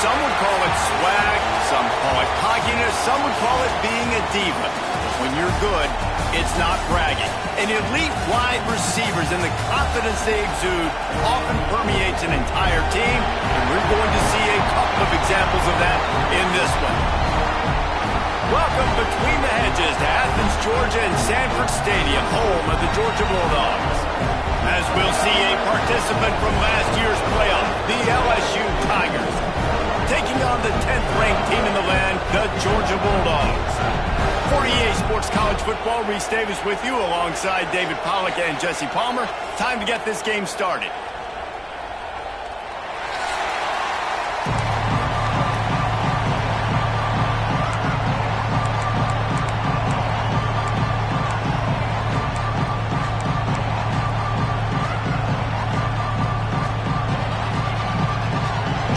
Some would call it swag, some call it cockiness, some would call it being a diva. When you're good, it's not bragging. And elite wide receivers and the confidence they exude often permeates an entire team, and we're going to see a couple of examples of that in this one. Welcome between the hedges to Athens, Georgia and Sanford Stadium, home of the Georgia Bulldogs. As we'll see a participant from last year's playoff, the LSU Tigers, taking on the 10th-ranked team in the land, the Georgia Bulldogs. For EA Sports College Football, Reese Davis with you alongside David Pollack and Jesse Palmer. Time to get this game started.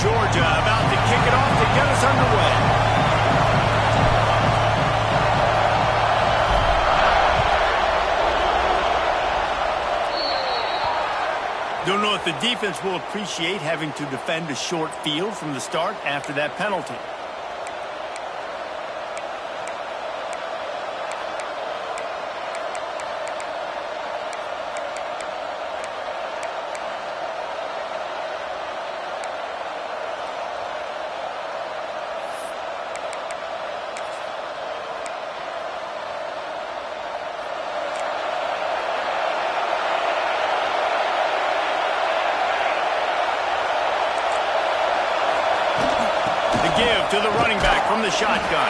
Georgia about to kick it off to get us underway. Don't know if the defense will appreciate having to defend a short field from the start after that penalty. Give to the running back from the shotgun.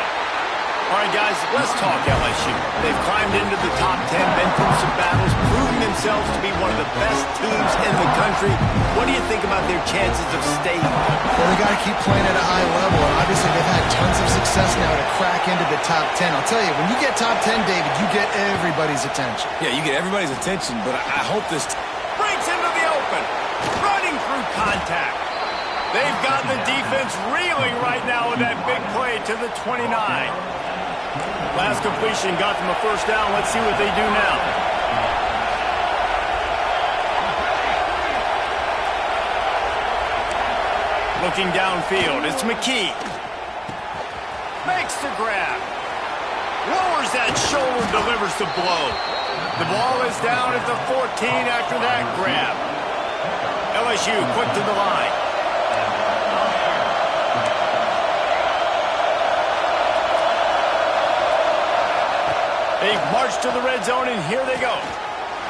All right, guys, let's talk LSU. They've climbed into the top 10, been through some battles, proving themselves to be one of the best teams in the country. What do you think about their chances of staying? Well, they got to keep playing at a high level, and obviously they've had tons of success now to crack into the top 10. I'll tell you, when you get top 10, David, you get everybody's attention. Yeah, you get everybody's attention, but I hope this breaks into the open, running through contact. They've got the defense reeling right now with that big play to the 29. Last completion got them a first down. Let's see what they do now. Looking downfield, it's McKee. Makes the grab. Lowers that shoulder, delivers the blow. The ball is down at the 14 after that grab. LSU quick to the line. They've marched to the red zone, and here they go.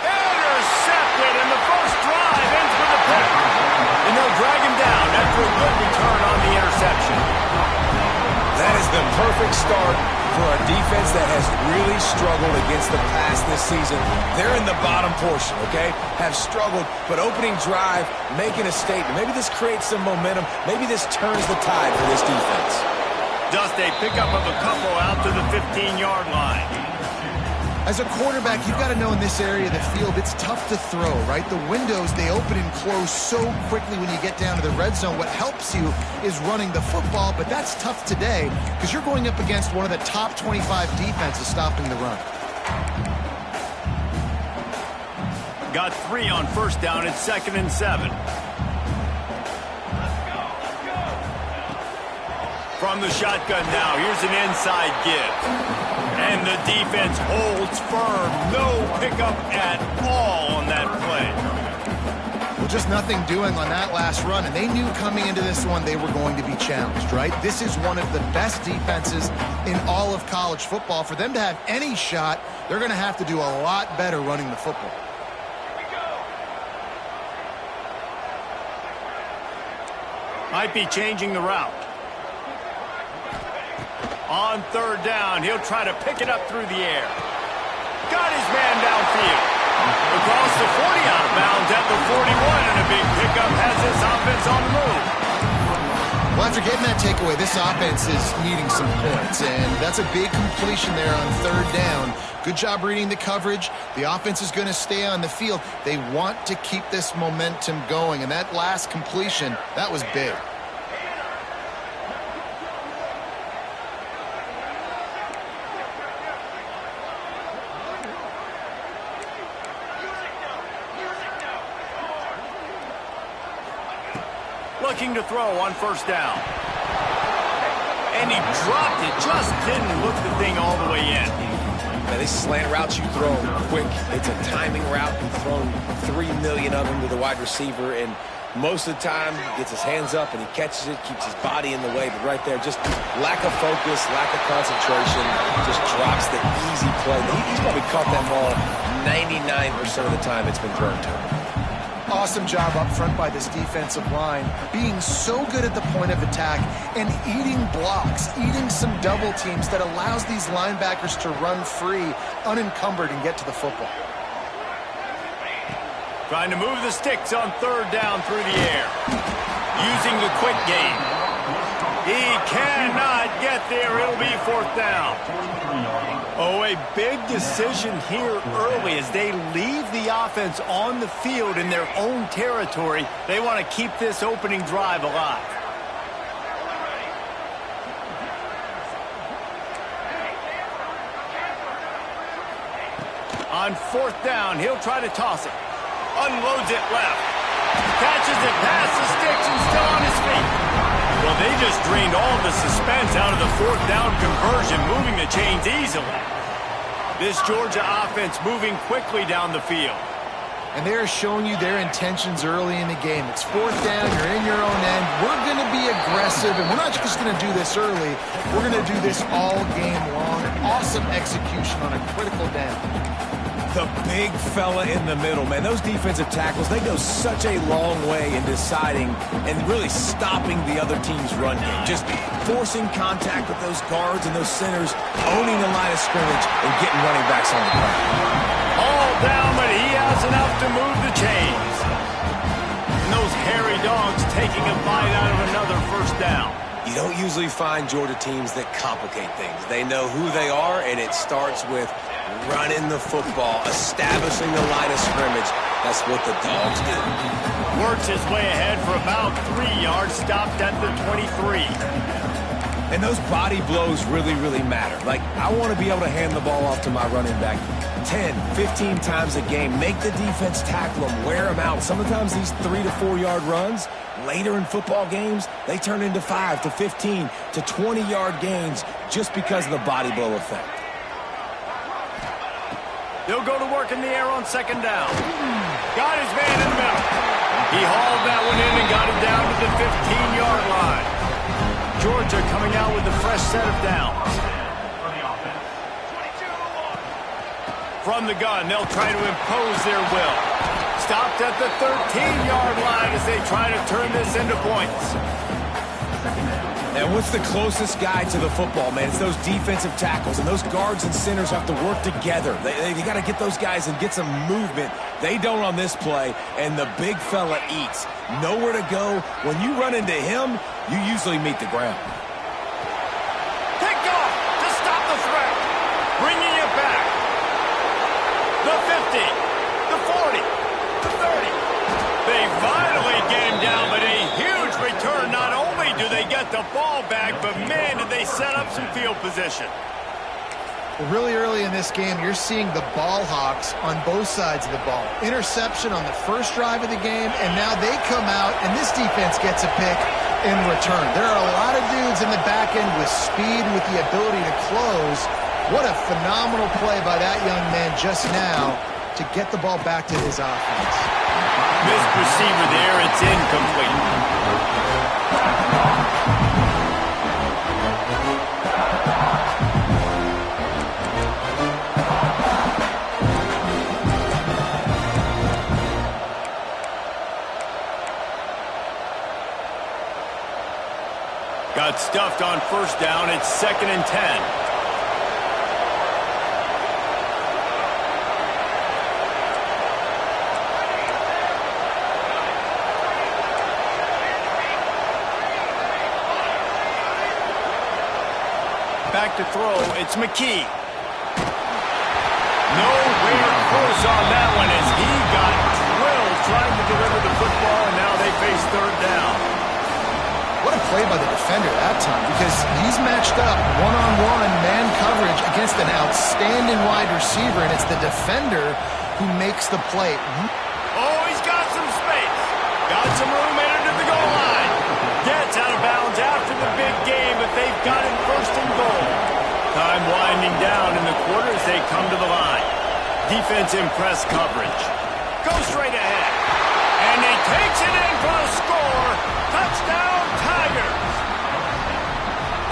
Intercepted, and the first drive ends with a pick. And they'll drag him down after a good return on the interception. That is the perfect start for a defense that has really struggled against the pass this season. They're in the bottom portion, okay? Have struggled, but opening drive, making a statement. Maybe this creates some momentum. Maybe this turns the tide for this defense. Just a pickup of a couple out to the 15-yard line. As a quarterback, you've got to know in this area of the field, it's tough to throw, right? The windows, they open and close so quickly when you get down to the red zone. What helps you is running the football, but that's tough today because you're going up against one of the top 25 defenses stopping the run. Got 3 on first down. It's 2nd and 7. From the shotgun now, here's an inside give. And the defense holds firm. No pickup at all on that play. Well, just nothing doing on that last run, and they knew coming into this one they were going to be challenged, right? This is one of the best defenses in all of college football. For them to have any shot, they're going to have to do a lot better running the football. Might be changing the route. On third down, he'll try to pick it up through the air. Got his man downfield. Across the 40 out of bounds at the 41, and a big pickup has this offense on the move. Well, after getting that takeaway, this offense is needing some points, and that's a big completion there on third down. Good job reading the coverage. The offense is going to stay on the field. They want to keep this momentum going, and that last completion, that was big. Looking to throw on first down. And he dropped it. Just didn't look the thing all the way in. Now, these slant routes you throw quick. It's a timing route. You've thrown 3 million of them to the wide receiver, and most of the time he gets his hands up and he catches it, keeps his body in the way. But right there, just lack of focus, lack of concentration, just drops the easy play. He's probably caught that ball 99% of the time it's been thrown to him. Awesome job up front by this defensive line, being so good at the point of attack and eating blocks, eating some double teams that allows these linebackers to run free, unencumbered, and get to the football. Trying to move the sticks on third down through the air. Using the quick game. He cannot get there. It'll be fourth down. Oh, a big decision here early as they leave the offense on the field in their own territory. They want to keep this opening drive alive. On fourth down, he'll try to toss it. Unloads it left. Catches it past the sticks and still on his feet. Well, they just drained all the suspense out of the fourth down conversion, moving the chains easily. This Georgia offense moving quickly down the field. And they're showing you their intentions early in the game. It's fourth down, you're in your own end. We're going to be aggressive, and we're not just going to do this early. We're going to do this all game long. Awesome execution on a critical down. The big fella in the middle, man. Those defensive tackles, they go such a long way in deciding and really stopping the other team's run game. Just forcing contact with those guards and those centers, owning the line of scrimmage, and getting running backs on the ground. All down, but he has enough to move the chains. And those hairy dogs taking a bite out of another first down. You don't usually find Georgia teams that complicate things. They know who they are, and it starts with running the football, establishing the line of scrimmage. That's what the dogs do. Works his way ahead for about 3 yards, stopped at the 23. And those body blows really, really matter. Like, I want to be able to hand the ball off to my running back 10, 15 times a game. Make the defense tackle them, wear them out. Sometimes these 3 to 4 yard runs, later in football games, they turn into 5 to 15 to 20 yard gains just because of the body blow effect. They'll go to work in the air on second down. Got his man in the middle. He hauled that one in and got it down to the 15-yard line. Georgia coming out with a fresh set of downs. From the gun, they'll try to impose their will. Stopped at the 13-yard line as they try to turn this into points. And what's the closest guy to the football, man? It's those defensive tackles, and those guards and centers have to work together. They got to get those guys and get some movement. They don't on this play, and the big fella eats. Nowhere to go. When you run into him, you usually meet the ground. Picked off to stop the threat. Bringing it back. The 50, the 40, the 30. They finally get him down, but a huge return. Not only do they get the ball back, but man, did they set up some field position. Well, really early in this game, you're seeing the ball hawks on both sides of the ball. Interception on the first drive of the game, and now they come out, and this defense gets a pick in return. There are a lot of dudes in the back end with speed and with the ability to close. What a phenomenal play by that young man just now to get the ball back to his offense. Missed receiver there, it's incomplete. Got stuffed on first down, it's 2nd and 10. Back to throw, it's McKee. Nowhere close on that one as he got drilled trying to deliver the football, and now they face third down. What a play by the defender that time, because he's matched up one-on-one man coverage against an outstanding wide receiver, and it's the defender who makes the play. Oh, he's got some space. Got some room, entered to the goal line. Gets out of bounds after the big game, but they've got it first and goal. Time winding down in the quarter as they come to the line. Defense in press coverage. Go straight ahead. And he takes it in for a score. Touchdown, Tigers.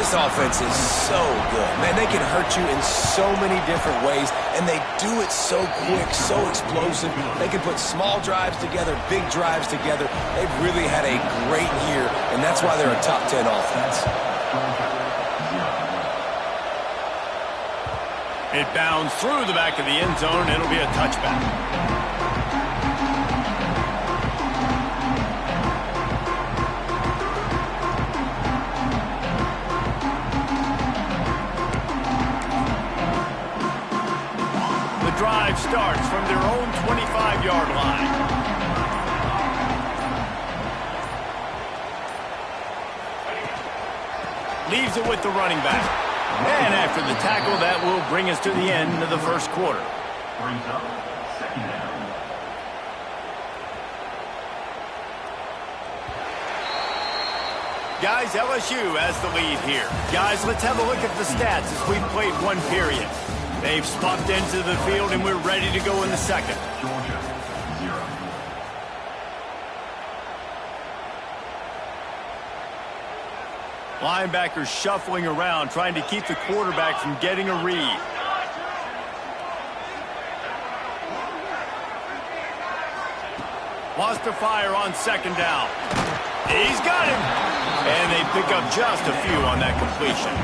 This offense is so good. Man, they can hurt you in so many different ways, and they do it so quick, so explosive. They can put small drives together, big drives together. They've really had a great year, and that's why they're a top 10 offense. It bounds through the back of the end zone. It'll be a touchback. Drive starts from their own 25-yard line. Leaves it with the running back. And after the tackle, that will bring us to the end of the first quarter. Brings up second down. Guys, LSU has the lead here. Guys, let's have a look at the stats as we've played one period. They've swapped into the field, and we're ready to go in the second. Georgia, 0. Linebackers shuffling around, trying to keep the quarterback from getting a read. Wants to fire on second down. He's got him. And they pick up just a few on that completion.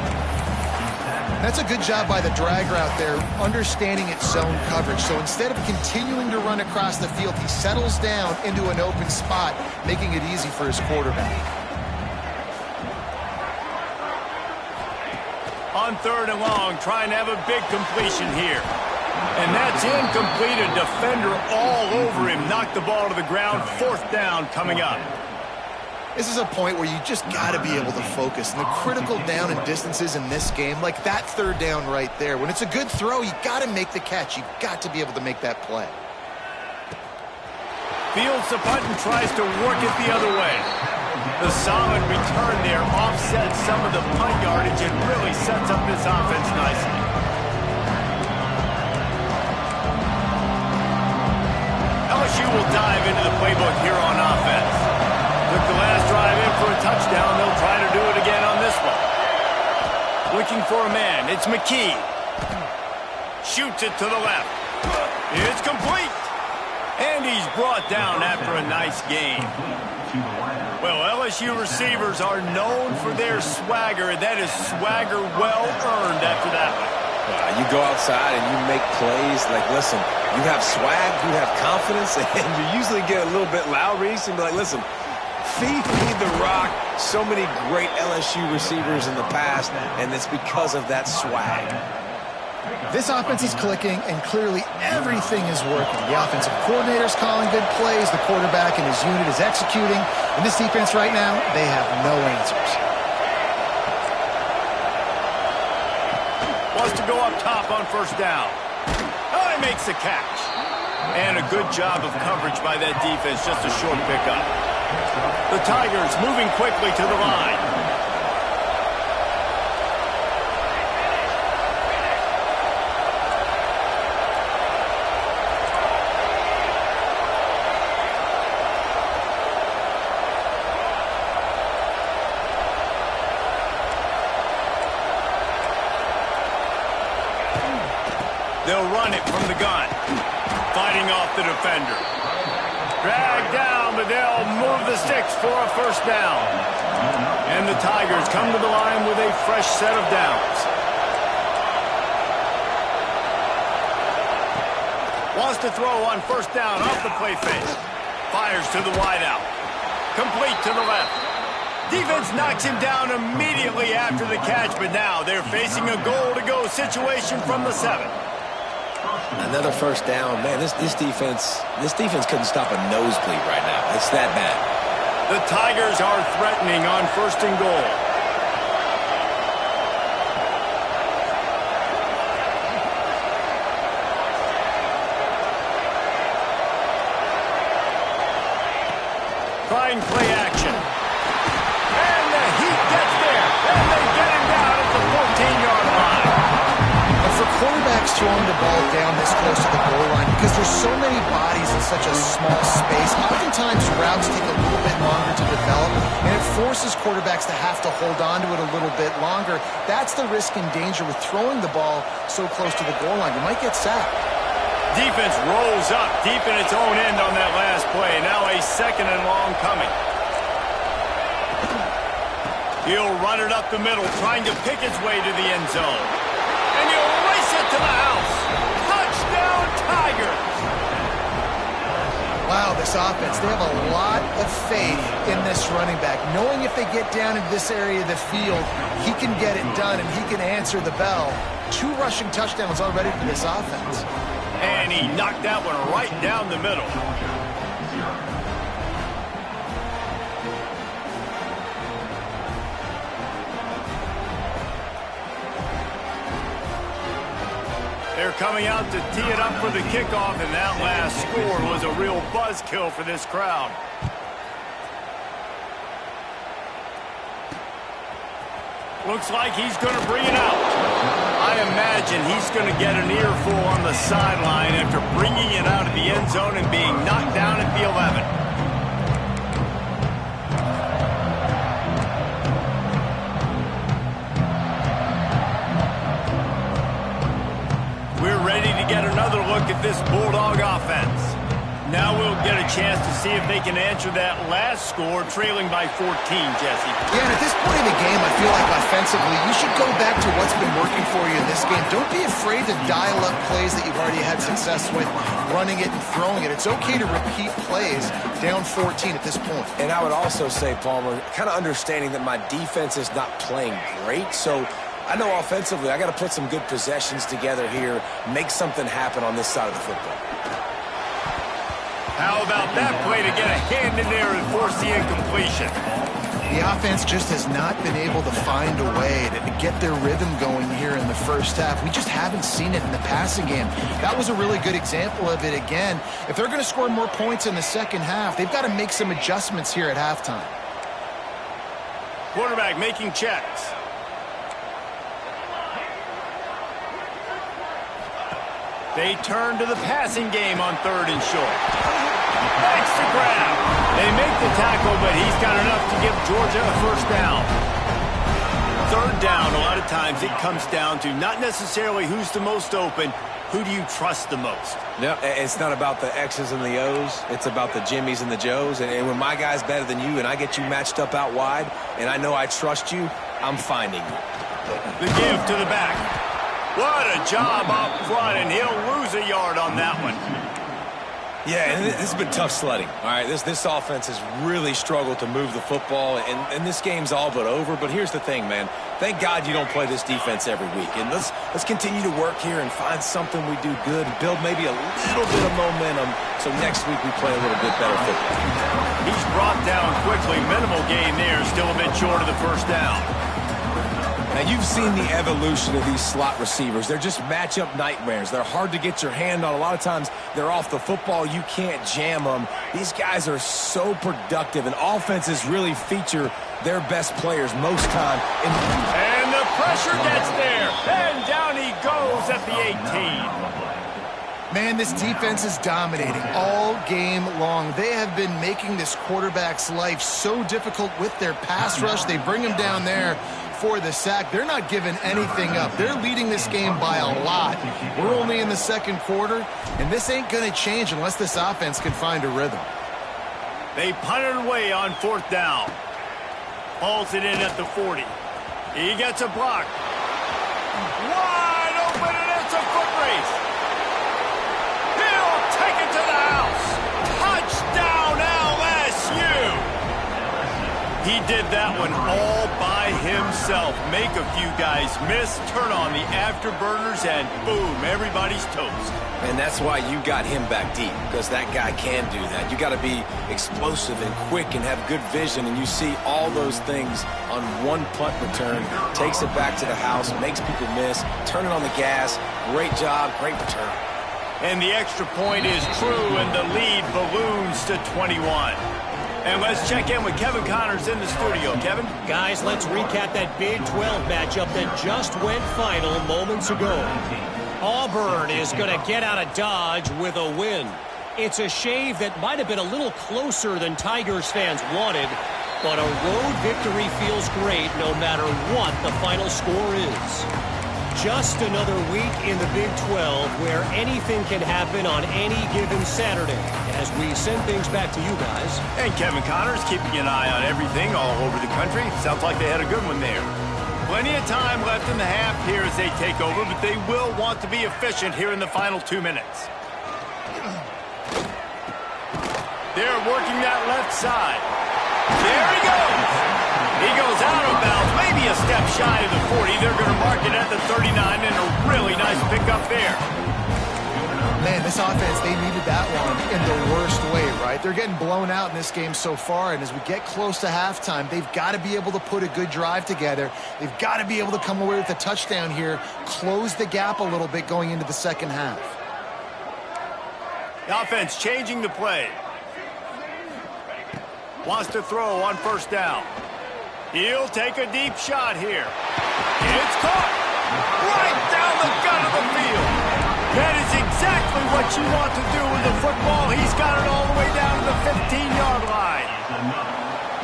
That's a good job by the drag route there, understanding its zone coverage. So instead of continuing to run across the field, he settles down into an open spot, making it easy for his quarterback. On third and long, trying to have a big completion here. And that's incomplete. A defender all over him. Knocked the ball to the ground. Fourth down coming up. This is a point where you just got to be able to focus. And the critical down and distances in this game, like that third down right there, when it's a good throw, you got to make the catch. You've got to be able to make that play. Fields the punt and tries to work it the other way. The solid return there offsets some of the punt yardage and really sets up this offense nicely. LSU will dive into the playbook here on offense. Took the last drive in for a touchdown. They'll try to do it again on this one. Looking for a man. It's McKee. Shoots it to the left. It's complete. And he's brought down after a nice game. Well, LSU receivers are known for their swagger, and that is swagger well earned after that one. You go outside and you make plays. Like, listen, you have swag, you have confidence, and you usually get a little bit loud, Reese, and be like, listen, feed me the rock. So many great LSU receivers in the past, and it's because of that swag. This offense is clicking, and clearly everything is working. The offensive coordinator's calling good plays. The quarterback and his unit is executing. And this defense right now, they have no answers. Wants to go up top on first down. Oh, he makes the catch. And a good job of coverage by that defense, just a short pickup. The Tigers moving quickly to the line. They'll run it from the gun. Fighting off the defender. Dragged down, but they'll move the sticks for a first down. And the Tigers come to the line with a fresh set of downs. Wants to throw on first down off the play fake. Fires to the wideout. Complete to the left. Defense knocks him down immediately after the catch, but now they're facing a goal-to-go situation from the 7. Another first down. Man, this defense couldn't stop a nosebleed right now. It's that bad. The Tigers are threatening on first and goal. Trying play action. And the Heat gets there. And they get him down. quarterbacks throwing the ball down this close to the goal line, because there's so many bodies in such a small space, oftentimes routes take a little bit longer to develop, and it forces quarterbacks to have to hold on to it a little bit longer. That's the risk and danger with throwing the ball so close to the goal line. You might get sacked. Defense rolls up deep in its own end on that last play. Now a 2nd and long coming. He'll run it up the middle, trying to pick his way to the end zone. And he'll race it to the house. Touchdown, Tigers! Wow, this offense, they have a lot of faith in this running back, knowing if they get down into this area of the field, he can get it done and he can answer the bell. 2 rushing touchdowns already for this offense. And he knocked that one right down the middle. They're coming out to tee it up for the kickoff, and that last score was a real buzzkill for this crowd. Looks like he's going to bring it out. I imagine he's going to get an earful on the sideline after bringing it out of the end zone and being knocked down at the 11. We're ready to get another look at this Bulldog offense. Now we'll get a chance to see if they can answer that last score, trailing by 14, Jesse. Yeah, and at this point in the game, I feel like offensively, you should go back to what's been working for you in this game. Don't be afraid to dial up plays that you've already had success with, running it and throwing it. It's okay to repeat plays down 14 at this point. And I would also say, Palmer, kind of understanding that my defense is not playing great, so I know offensively I got to put some good possessions together here, make something happen on this side of the football. How about that play to get a hand in there and force the incompletion? The offense just has not been able to find a way to get their rhythm going here in the first half. We just haven't seen it in the passing game. That was a really good example of it again. If they're going to score more points in the second half, they've got to make some adjustments here at halftime. Quarterback making checks. They turn to the passing game on 3rd and short. Makes the grab. They make the tackle, but he's got enough to give Georgia a 1st down. 3rd down, a lot of times it comes down to not necessarily who's the most open, who do you trust the most? No, it's not about the X's and the O's. It's about the Jimmies and the Joes. And when my guy's better than you and I get you matched up out wide and I know I trust you, I'm finding you. The give to the back. What a job up front, and he'll lose a yard on that one. Yeah, and this has been tough sledding. All right, this offense has really struggled to move the football, and this game's all but over. But here's the thing, man. Thank God you don't play this defense every week. And let's continue to work here and find something we do good, build maybe a little bit of momentum so next week we play a little bit better football. He's brought down quickly. Minimal gain there, still a bit short of the 1st down. Now, you've seen the evolution of these slot receivers. They're just matchup nightmares. They're hard to get your hand on. A lot of times, they're off the football. You can't jam them. These guys are so productive, and offenses really feature their best players most time. And the pressure gets there, and down he goes at the 18. Man, this defense is dominating all game long. They have been making this quarterback's life so difficult with their pass rush. They bring him down there for the sack. They're not giving anything up. They're leading this game by a lot. We're only in the 2nd quarter, and this ain't going to change unless this offense can find a rhythm. They punt it away on 4th down. Hauls it in at the 40. He gets a block. Wide open, and it's a foot race. He'll take it to the house. Touchdown, LSU. He did that one all by himself. Make a few guys miss, turn on the afterburners, and boom, everybody's toast. And that's why you got him back deep, because that guy can do that. You got to be explosive and quick and have good vision, and you see all those things on one punt return. Takes it back to the house, makes people miss, turning on the gas. Great job, great return. And the extra point is true, and the lead balloons to 21. And let's check in with Kevin Connors in the studio. Kevin? Guys, let's recap that Big 12 matchup that just went final moments ago. Auburn is going to get out of Dodge with a win. It's a shave that might have been a little closer than Tigers fans wanted, but a road victory feels great no matter what the final score is. Just another week in the Big 12 where anything can happen on any given Saturday. As we send things back to you guys. And Kevin Connors keeping an eye on everything all over the country. Sounds like they had a good one there. Plenty of time left in the half here as they take over, but they will want to be efficient here in the final 2 minutes. They're working that left side. There he goes. He goes out of bounds, maybe a step shy of the 40. They're going to mark it at the 39, and a really nice pickup there. Man, this offense, they needed that one in the worst way, right? They're getting blown out in this game so far, and as we get close to halftime, they've got to be able to put a good drive together. They've got to be able to come away with a touchdown here, close the gap a little bit going into the second half. The offense changing the play. Wants to throw on first down. He'll take a deep shot here. It's caught right down the gut of the field. That is exactly what you want to do with the football. He's got it all the way down to the 15-yard line.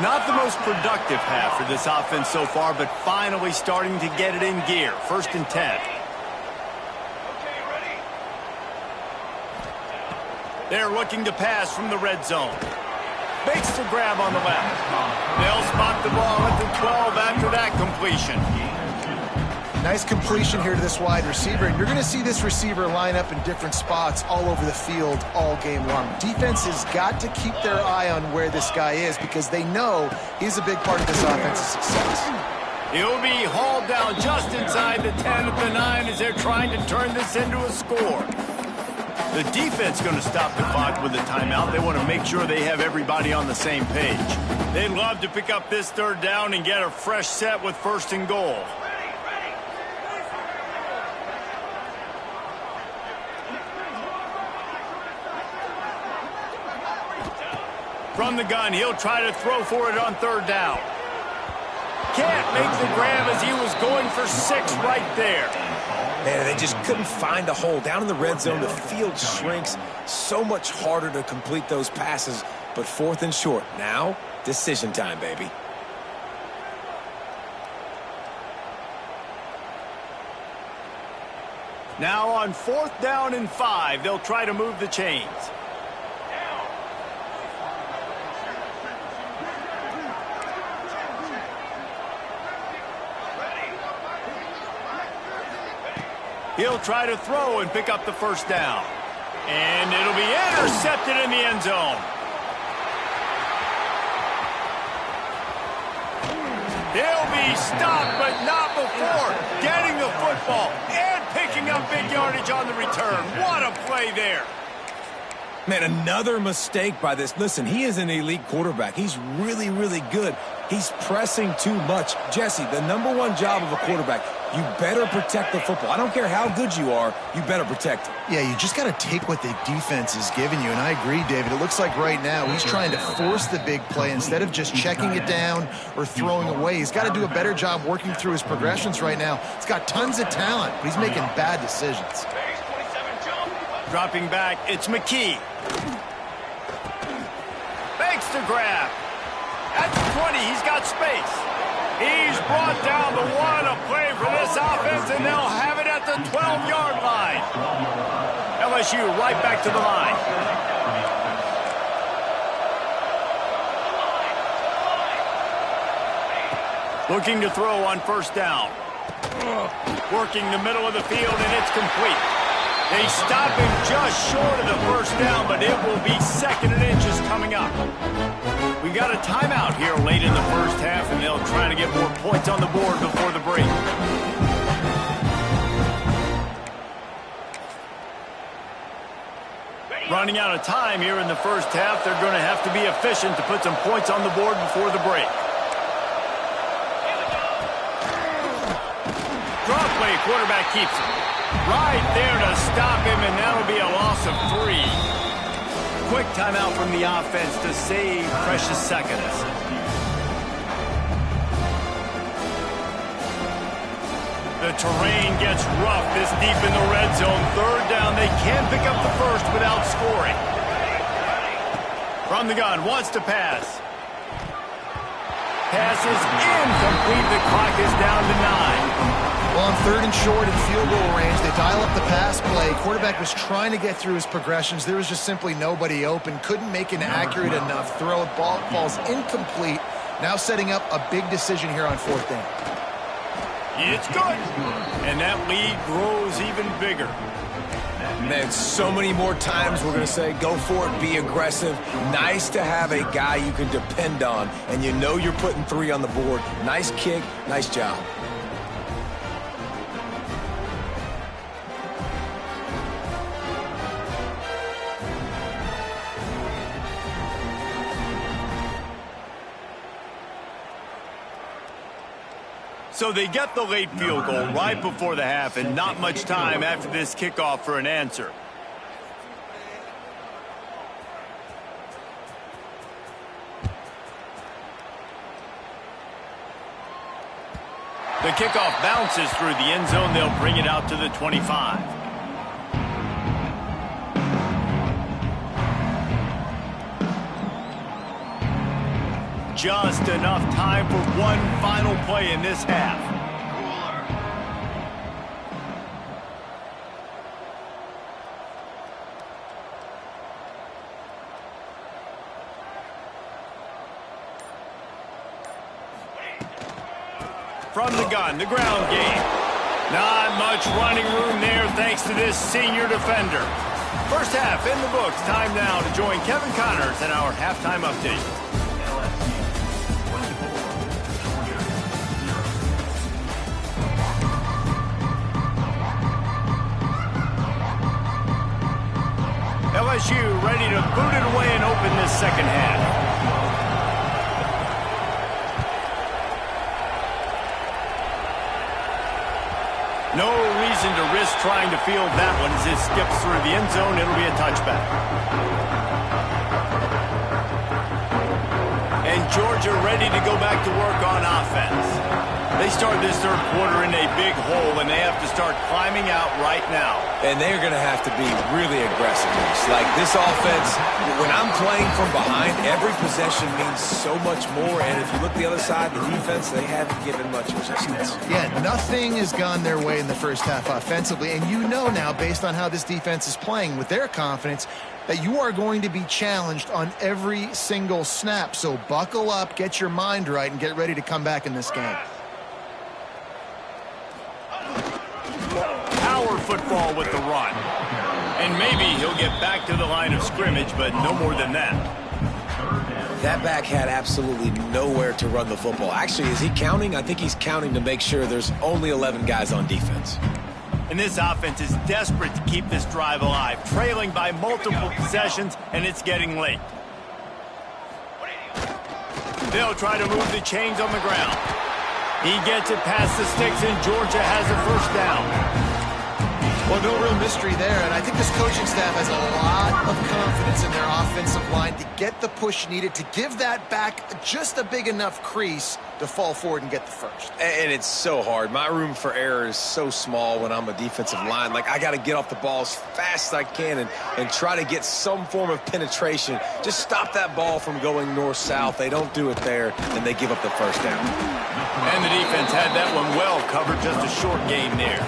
Not the most productive half for this offense so far, but finally starting to get it in gear. 1st and 10. They're looking to pass from the red zone. Makes the grab on the left. They'll spot the ball at the 12 after that completion. Nice completion here to this wide receiver, and you're going to see this receiver line up in different spots all over the field all game long. Defense has got to keep their eye on where this guy is because they know he's a big part of this offense's success. He'll be hauled down just inside the 10 at the 9 as they're trying to turn this into a score. The defense going to stop the clock with a timeout. They want to make sure they have everybody on the same page. They'd love to pick up this 3rd down and get a fresh set with 1st and goal. From the gun, he'll try to throw for it on 3rd down. Can't make the grab as he was going for 6 right there. Man, they just couldn't find a hole. Down in the red zone, the field shrinks. So much harder to complete those passes, but 4th and short. Now, decision time, baby. Now on 4th down and 5, they'll try to move the chains. He'll try to throw and pick up the 1st down. And it'll be intercepted in the end zone. He'll be stopped, but not before getting the football and picking up big yardage on the return. What a play there. Man, another mistake by this. Listen, he is an elite quarterback. He's really, really good. He's pressing too much. Jesse, the #1 job of a quarterback, you better protect the football. I don't care how good you are, you better protect it. Yeah, you just got to take what the defense is giving you, and I agree, David. It looks like right now he's trying to force the big play instead of just checking it down or throwing away. He's got to do a better job working through his progressions right now. He's got tons of talent, but he's making bad decisions. Dropping back, it's McKee. Makes the grab. At the 20, he's got space. He's brought down the 1. A play for this offense, and they'll have it at the 12-yard line. LSU right back to the line. Looking to throw on 1st down. Working the middle of the field, and it's complete. They stop him just short of the 1st down, but it will be 2nd and inches coming up. We got a timeout here late in the 1st half, and they'll try to get more points on the board before the break. Running out of time here in the 1st half, they're going to have to be efficient to put some points on the board before the break. Draw play, quarterback keeps it. Right there to stop him, and that'll be a loss of 3. quick timeout from the offense to save precious seconds. The terrain gets rough this deep in the red zone. Third down, they can pick up the first without scoring. From the gun, wants to pass. Pass is incomplete. The clock is down to 9. Well, on third and short and field goal range, they dial up the pass play. Quarterback was trying to get through his progressions. There was just simply nobody open. Couldn't make an accurate enough throw. Ball falls incomplete. Now setting up a big decision here on fourth down. It's good. And that lead grows even bigger. Man, so many more times we're going to say, go for it, be aggressive. Nice to have a guy you can depend on, and you know you're putting 3 on the board. Nice kick, nice job. So they get the late field goal right before the half, and not much time after this kickoff for an answer. The kickoff bounces through the end zone. They'll bring it out to the 25. Just enough time for one final play in this half. From the gun, the ground game. Not much running room there thanks to this senior defender. First half in the books. Time now to join Kevin Connors in our halftime update. LSU ready to boot it away and open this second half. No reason to risk trying to field that one as it skips through the end zone. It'll be a touchback. And Georgia ready to go back to work on offense. They start this third quarter in a big hole, and they have to start climbing out right now. And they're going to have to be really aggressive. It's like this offense, when I'm playing from behind, every possession means so much more. And if you look the other side, the defense, they haven't given much resistance. Yeah, nothing has gone their way in the first half offensively. And you know now, based on how this defense is playing with their confidence, that you are going to be challenged on every single snap. So buckle up, get your mind right, and get ready to come back in this game. Power football with the run. And maybe he'll get back to the line of scrimmage, but no more than that. That back had absolutely nowhere to run the football. Actually, is he counting? I think he's counting to make sure there's only 11 guys on defense. And this offense is desperate to keep this drive alive, trailing by multiple possessions, and it's getting late. They'll try to move the chains on the ground. He gets it past the sticks, and Georgia has a first down. Well, no real mystery there, and I think this coaching staff has a lot of confidence in their offensive line to get the push needed to give that back just a big enough crease to fall forward and get the first. And it's so hard. My room for error is so small when I'm a defensive line. Like, I got to get off the ball as fast as I can and try to get some form of penetration. Just stop that ball from going north-south. They don't do it there, and they give up the first down. And the defense had that one well covered, just a short gain there.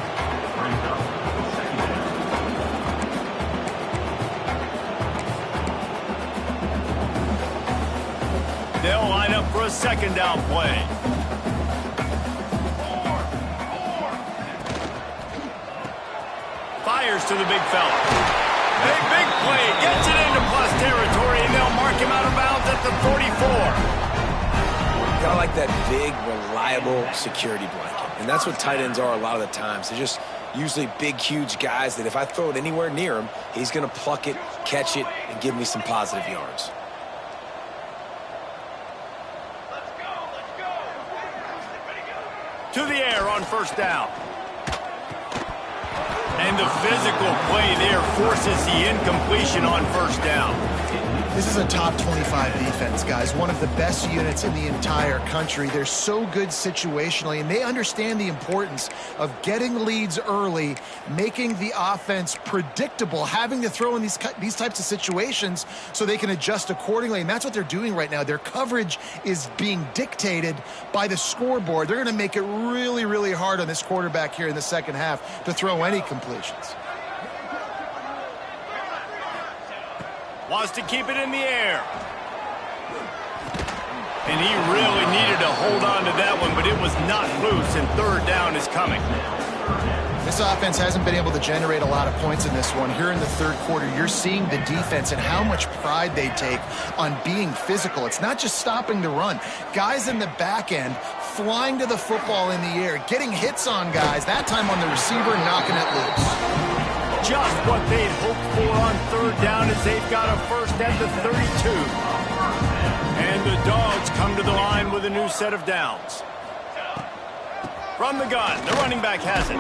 They'll line up for a second down play. Fires to the big fella. A big play, gets it into plus territory, and they'll mark him out of bounds at the 44. Got like that big, reliable security blanket. And that's what tight ends are a lot of the times. They're just usually big, huge guys that if I throw it anywhere near him, he's going to pluck it, catch it, and give me some positive yards. To the air on first down. And the physical play there forces the incompletion on first down. This is a top 25 defense, guys. One of the best units in the entire country. They're so good situationally, and they understand the importance of getting leads early, making the offense predictable, having to throw in these types of situations so they can adjust accordingly. And that's what they're doing right now. Their coverage is being dictated by the scoreboard. They're going to make it really, really hard on this quarterback here in the second half to throw any completions. Wants to keep it in the air. And he really needed to hold on to that one, but it was not loose, and third down is coming. This offense hasn't been able to generate a lot of points in this one. Here in the third quarter, you're seeing the defense and how much pride they take on being physical. It's not just stopping the run. Guys in the back end flying to the football in the air, getting hits on guys, that time on the receiver, knocking it loose. Just what they'd hoped for on third down as they've got a first at the 32. And the Dogs come to the line with a new set of downs. From the gun, the running back has it.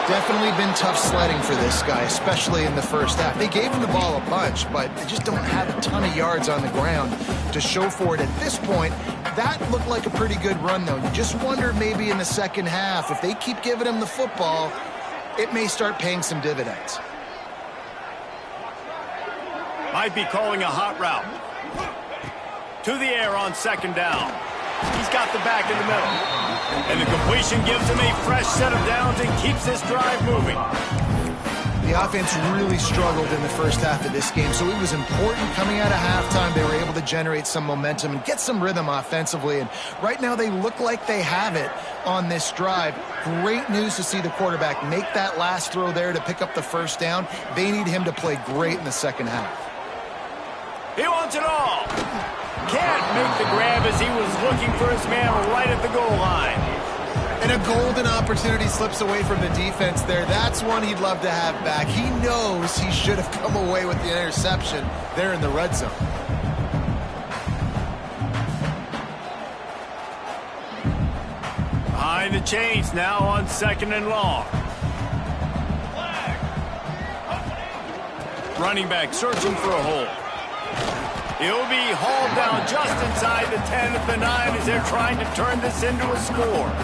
Definitely been tough sledding for this guy, especially in the first half. They gave him the ball a bunch, but they just don't have a ton of yards on the ground to show for it at this point. That looked like a pretty good run, though. You just wonder maybe in the second half, if they keep giving him the football, it may start paying some dividends. Might be calling a hot route. To the air on second down. He's got the back in the middle. And the completion gives him a fresh set of downs and keeps this drive moving. The offense really struggled in the first half of this game, so it was important coming out of halftime. They were able to generate some momentum and get some rhythm offensively, and right now they look like they have it on this drive. Great news to see the quarterback make that last throw there to pick up the first down. They need him to play great in the second half. He wants it all. Can't make the grab as he was looking for his man right at the goal line. And a golden opportunity slips away from the defense there. That's one he'd love to have back. He knows he should have come away with the interception there in the red zone. Behind the chains now on second and long. Running back searching for a hole. He'll be hauled down just inside the 10 at the 9 as they're trying to turn this into a score.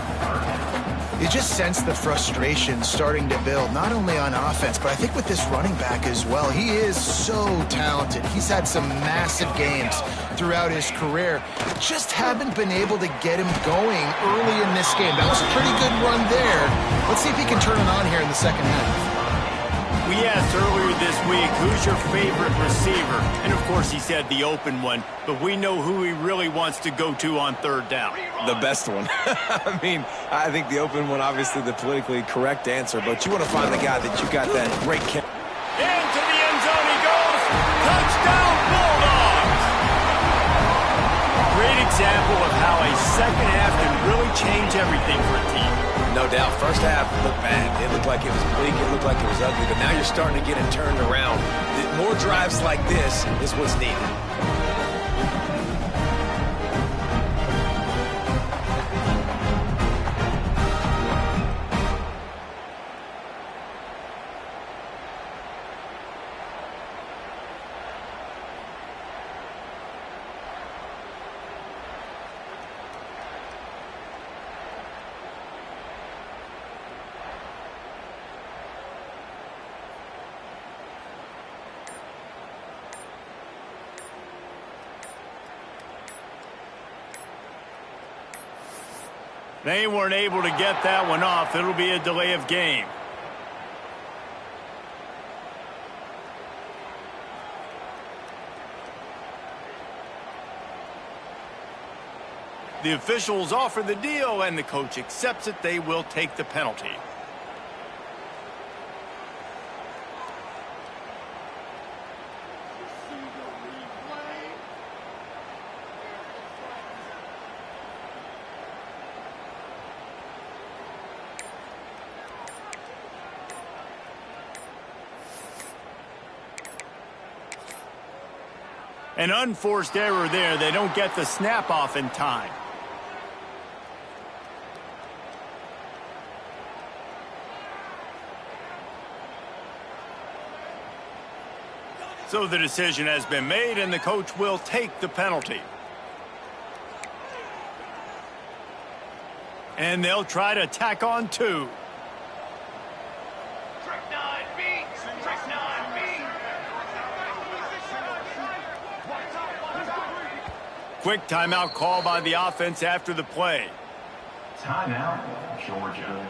You just sense the frustration starting to build, not only on offense, but I think with this running back as well. He is so talented. He's had some massive games throughout his career. Just haven't been able to get him going early in this game. That was a pretty good run there. Let's see if he can turn it on here in the second half. We asked earlier this week, who's your favorite receiver? And, of course, he said the open one, but we know who he really wants to go to on third down. The best one. I mean, I think the open one, obviously the politically correct answer, but you want to find the guy that you got that great kick. Into the end zone he goes. Touchdown, Bulldogs! Great example of how a second half can really change everything for a team. No doubt. First half looked bad. It looked like it was bleak. It looked like it was ugly. But now you're starting to get it turned around. More drives like this is what's needed. They weren't able to get that one off. It'll be a delay of game. The officials offer the deal, and the coach accepts it. They will take the penalty. An unforced error there. They don't get the snap off in time. So the decision has been made, and the coach will take the penalty. And they'll try to tack on 2. Quick timeout call by the offense after the play. Timeout, Georgia.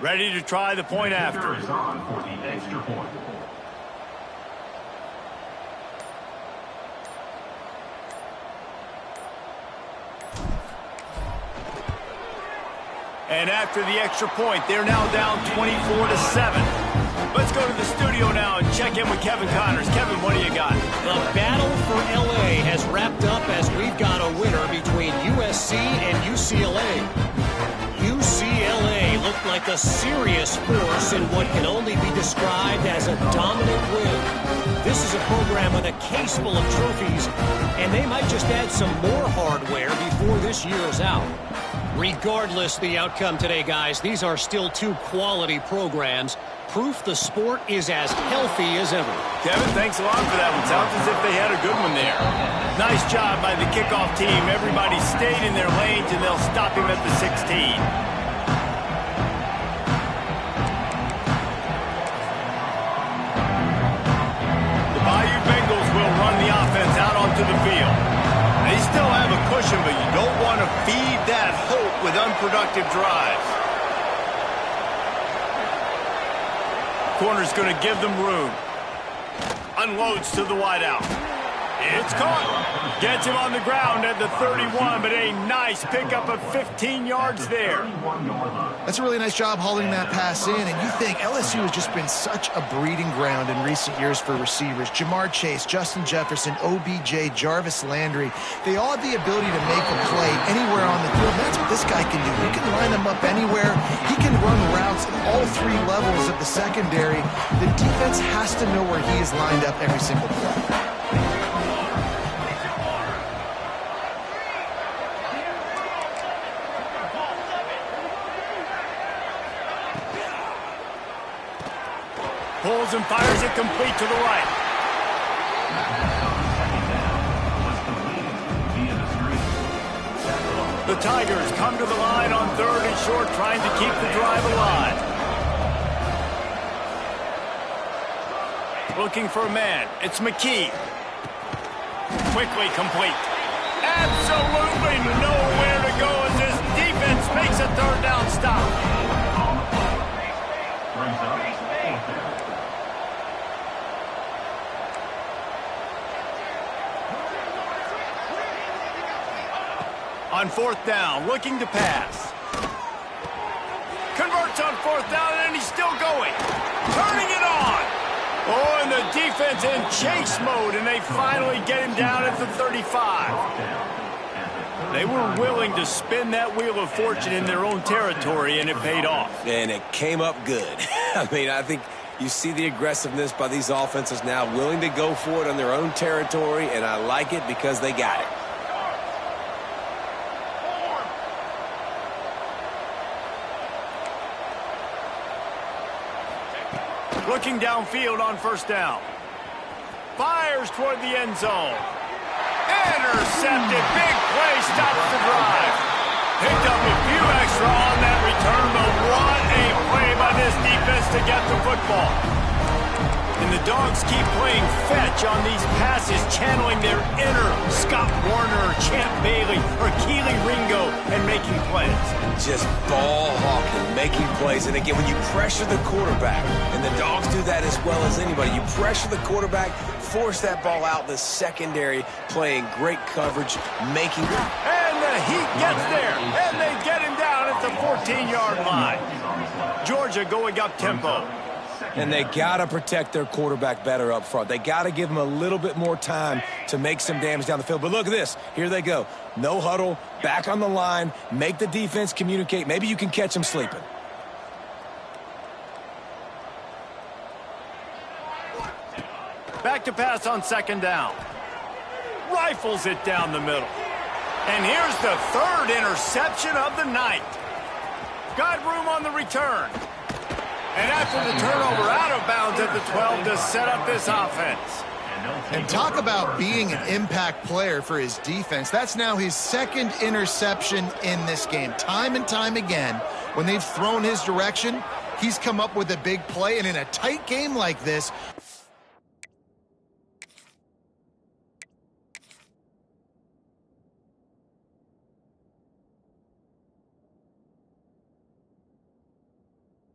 Ready to try the point after. Is on for the extra point. And after the extra point, they're now down 24-7. Let's go to the studio now and check in with Kevin Connors. Kevin, what do you got? The battle for LA has wrapped up as we've got a winner between USC and UCLA. UCLA looked like a serious force in what can only be described as a dominant win. This is a program with a case full of trophies, and they might just add some more hardware before this year is out. Regardless the outcome today, guys, these are still 2 quality programs. Proof the sport is as healthy as ever. Kevin, thanks a lot for that one. Sounds as if they had a good one there. Nice job by the kickoff team. Everybody stayed in their lanes, and they'll stop him at the 16. The Bayou Bengals will run the offense out onto the field. They still have a cushion, but you don't want to feed that hope with unproductive drives. Corner's going to give them room. Unloads to the wideout. It's caught. Gets him on the ground at the 31, but a nice pickup of 15 yards there. That's a really nice job holding that pass in, and you think LSU has just been such a breeding ground in recent years for receivers. Jamar Chase, Justin Jefferson, OBJ, Jarvis Landry, they all have the ability to make a play anywhere on the field. That's what this guy can do. He can line them up anywhere. He can run routes at all 3 levels of the secondary. The defense has to know where he is lined up every single play. Pulls and fires it complete to the right. The Tigers come to the line on 3rd and short, trying to keep the drive alive. Looking for a man. It's McKee. Quickly complete. Absolutely nowhere to go as this defense makes a 3rd down stop. On 4th down, looking to pass. Converts on 4th down, and he's still going. Turning it on. Oh, and the defense in chase mode, and they finally get him down at the 35. They were willing to spin that wheel of fortune in their own territory, and it paid off. And it came up good. I mean, I think you see the aggressiveness by these offenses now, willing to go for it on their own territory, and I like it because they got it. Looking downfield on 1st down. Fires toward the end zone. Intercepted. Big play. Stops the drive. Picked up a few extra on that return, but what a play by this defense to get the football. And the Dogs keep playing fetch on these passes, channeling their inner Scott Warner, Champ Bailey, or Keely Ringo, and making plays. Just ball hawking, making plays. And again, when you pressure the quarterback, and the Dogs do that as well as anybody, you pressure the quarterback, force that ball out in the secondary, playing great coverage, making... And the Heat gets there, and they get him down at the 14-yard line. Georgia going up tempo. And they got to protect their quarterback better up front. They got to give him a little bit more time to make some damage down the field. But look at this. Here they go. No huddle, back on the line, make the defense communicate. Maybe you can catch them sleeping. Back back to pass on second down. Rifles it down the middle. And here's the third interception of the night. Got room on the return. And after the turnover, out of bounds at the 12 to set up this offense. And talk about being an impact player for his defense. That's now his second interception in this game. Time and time again, when they've thrown his direction, he's come up with a big play. And in a tight game like this,